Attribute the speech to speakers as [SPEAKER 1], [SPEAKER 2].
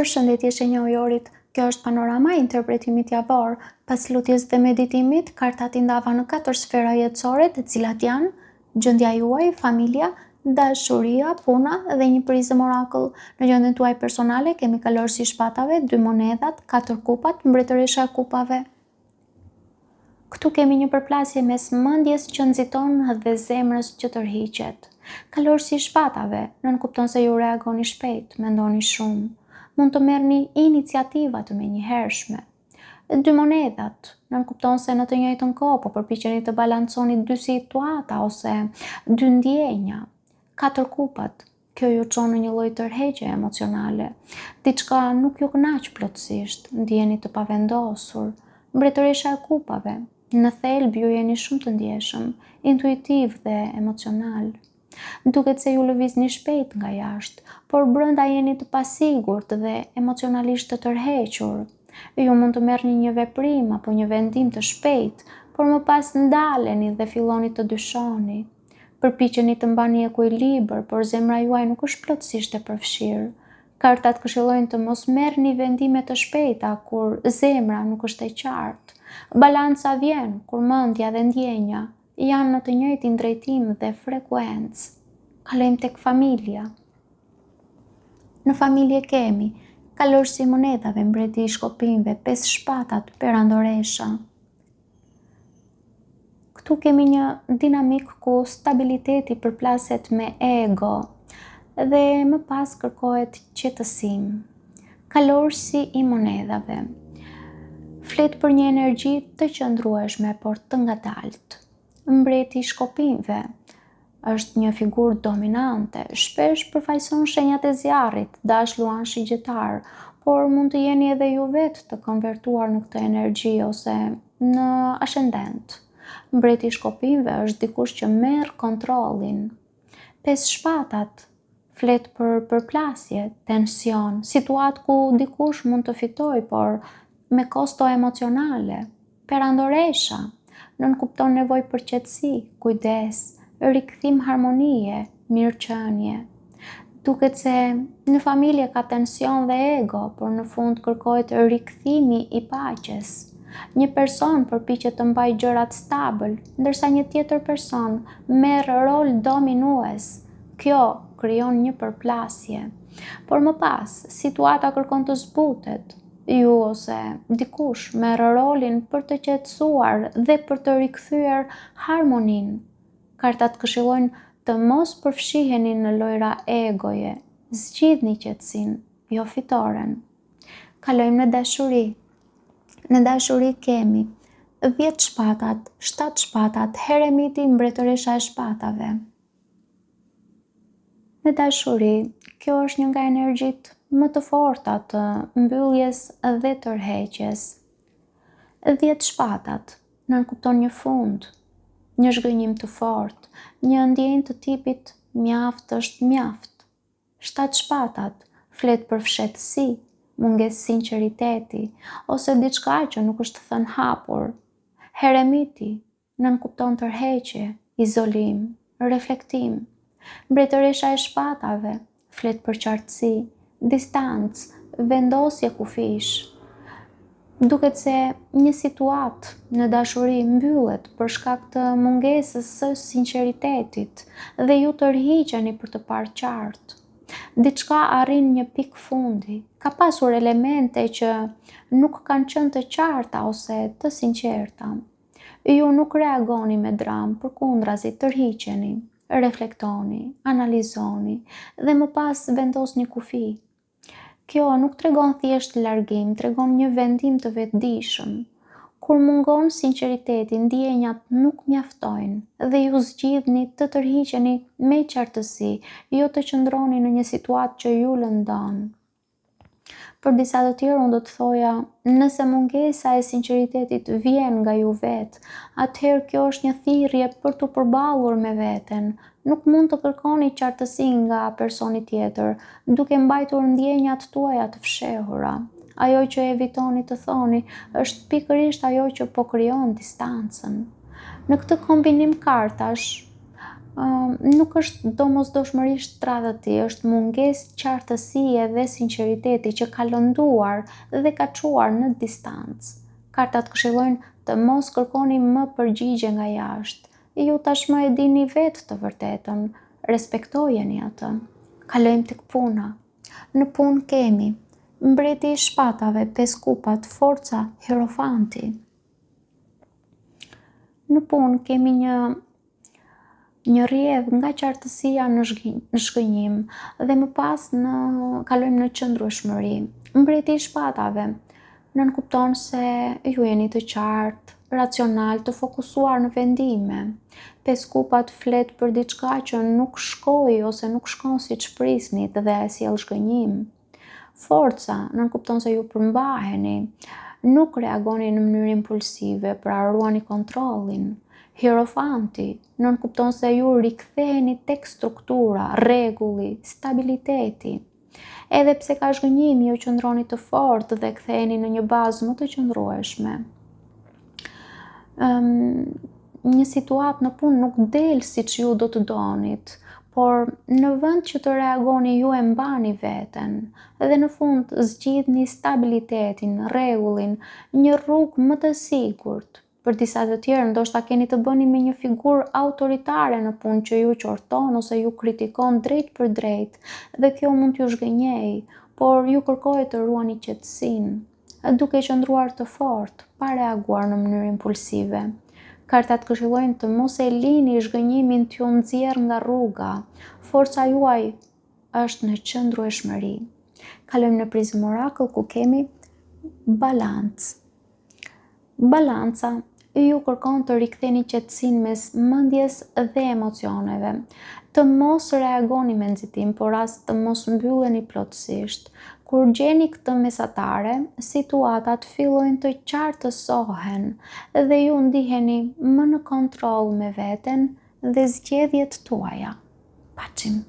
[SPEAKER 1] Përshëndetje shenjajorit, kjo është panorama e interpretimit javor. Pas lutjes dhe meditimit, kartat i ndava në 4 sfera jetësore, të cilat janë gjendja juaj, familja, dashuria, puna dhe një prizëm orakull. Në gjendjen tuaj personale kemi kalorësi i shpatave, 2 monedhat, 4 kupat, mbretëresha e kupave. Këtu kemi një përplasje mes mendjes që nxiton dhe zemrës që tërhiqet. Kalorësi i shpatave nënkupton se ju reagoni shpejt, mendoni shumë. Mund të merrni iniciativa të menjëhershme. 2 monedhat nënkupton se në të njëjtën kohë po përpiqeni të balanconi 2 situata ose 2 ndjenja. 4 kupat, kjo ju çon në një lloj tërheqje emocionale. Diçka nuk ju kënaq plotësisht, ndjeni të pavendosur. Mbretëresha e kupave, në thelb ju jeni shumë të ndjeshëm, intuitiv dhe emocional. Duket se ju lëvizni shpejt nga jashtë, por brenda jeni të pasigurt dhe emocionalisht të tërhequr. Ju mund të merrni një veprim apo një vendim të shpejt, por më pas ndaleni dhe filloni të dyshoni. Përpiqeni të mbani ekuilibër, por zemra juaj nuk është plotësisht e përfshirë. Kartat këshillojnë të mos merrni vendime të shpejta kur zemra nuk është e qartë. Balanca vjen kur mendja dhe ndjenja janë në të njëjtin drejtim dhe frekuencë. Kalojmë tek familja. Në familje kemi kalorësi i monedhave, mbreti i shkopinjve, 5 shpatat, perandoresha. Këtu kemi një dinamik ku stabiliteti përplaset me ego dhe më pas kërkohet qetësim. Kalorësi i monedhave flet për një energji të qëndrueshme, por të ngadaltë. Mbreti i shkopinjve është një figurë dominante, shpesh përfaqëson shenjat e zjarrit, dash luan shigjetar, por mund të jeni edhe ju vetë të konvertuar në këtë energji ose në ascendent. Mbreti i shkopinjve është dikush që merr kontrollin. 5 shpatat flet për përplasje, tension, situatë ku dikush mund të fitojë, por me kosto emocionale. Perandoresha nënkupton nevojë për qetësi, kujdes, rikthim harmonie, mirëqenie. Duket se në familje ka tension dhe ego, por në fund kërkohet rikthimi i paqes. Një person përpiqet të mbajë gjërat stabil, ndërsa një tjetër person merr rol dominues. Kjo krijon një përplasje. Por më pas, situata kërkon të zbutet. Ju ose dikush merr rolin për të qetësuar dhe për të rikthyer harmoninë. Kartat këshillojnë të mos përfshiheni në lojra egoje. Zgjidhni qetësinë, jo fitoren. Kalojmë në dashuri. Në dashuri kemi 10 shpatat, 7 shpatat, heremiti, mbretëresha e shpatave. Në dashuri, kjo është një nga energjitë më të forta të mbylljes dhe tërheqjes. 10 shpatat nënkupton një fund, një zhgënjim të fortë, një ndjenjë të tipit mjaft është mjaft. 7 shpatat flet për fshehtësi, mungesë sinqeriteti ose diçka që nuk është thënë hapur. Heremiti nënkupton tërheqje, izolim, reflektim. Mbretëresha e shpatave flet për qartësi, distancë, vendosje kufish. Duket se një situatë në dashuri mbyllet për shkak të mungesës së sinqeritetit dhe ju tërhiqeni për të parë qartë. Diçka arrin një pikë fundi. Ka pasur elemente që nuk kanë qenë të qarta ose të sinqerta. Ju nuk reagoni me dramë, përkundrazi tërhiqeni, reflektoni, analizoni dhe më pas vendosni kufi. Kjo nuk tregon thjesht largim, tregon një vendim të vetëdijshëm. Kur mungon sinqeriteti, ndjenjat nuk mjaftojnë dhe ju zgjidhni të tërhiqeni me qartësi, jo të qëndroni në një situatë që ju lëndon. Për disa të tjerë unë do të thoja, nëse mungesa e sinqeritetit vjen nga ju vetë, atëherë kjo është një thirrje për të përballur me veten. Nuk mund të kërkoni qartësi nga personi tjetër, duke mbajtur ndjenjat tuaja të fshehura. Ajo që evitoni të thoni është pikërisht ajo që po krijon distancën. Në këtë kombinim kartash, nuk është domosdoshmërisht tradhti, është mungesë qartësie dhe sinqeriteti që ka lënduar dhe ka çuar në distancë. Kartat këshillojnë të mos kërkoni më përgjigje nga jashtë. Ju tashmë e dini vetë të vërtetën, respektojeni atë. Kalojmë tek puna. Në punë kemi mbreti i shpatave, 5 kupat, forca, hierofanti. Në punë kemi një rrjedh nga qartësia në shgënjim dhe më pas kalojmë në qëndrueshmëri. Mbreti i shpatave nënkupton se ju jeni të qartë, racional, të fokusuar në vendime. 5 kupat flet për diçka që nuk shkoi ose nuk shkon siç prisnit dhe sjell shgënjim. Forca nënkupton se ju përmbaheni, nuk reagoni në mënyrë impulsive, pra ruani kontrollin. Hierofanti nënkupton se ju riktheheni tek struktura, rregulli, stabiliteti. Edhe pse ka shgënjim, ju qëndroni të fortë dhe ktheheni në një bazë më të qëndrueshme. Një situatë në punë nuk del siç ju do të donit, por në vend që të reagoni ju e mbani veten dhe në fund zgjidhni stabilitetin, rregullin, një rrugë më të sigurt. Për disa të tjerë ndoshta keni të bëni me një figurë autoritare në punë që ju qorton ose ju kritikon drejt për drejt dhe kjo mund t'ju zhgënjej, por ju kërkoj të ruani qetësinë, duke qëndruar të fortë, pa reaguar në mënyrë impulsive. Kartat këshillojnë të mos e lini zhgënjimin t'ju nxjerrë nga rruga. Forca juaj është në qëndrueshmëri. Kalojmë në prizmë orakull ku kemi balancë. Balanca ju kërkon të riktheni qetësinë mes mendjes dhe emocioneve. Të mos reagoni me nxitim, por as të mos mbylleni plotësisht. Kur gjeni këtë mesatare, situatat fillojnë të qartësohen dhe ju ndiheni më në kontroll me veten dhe zgjedhjet tuaja. Paçim.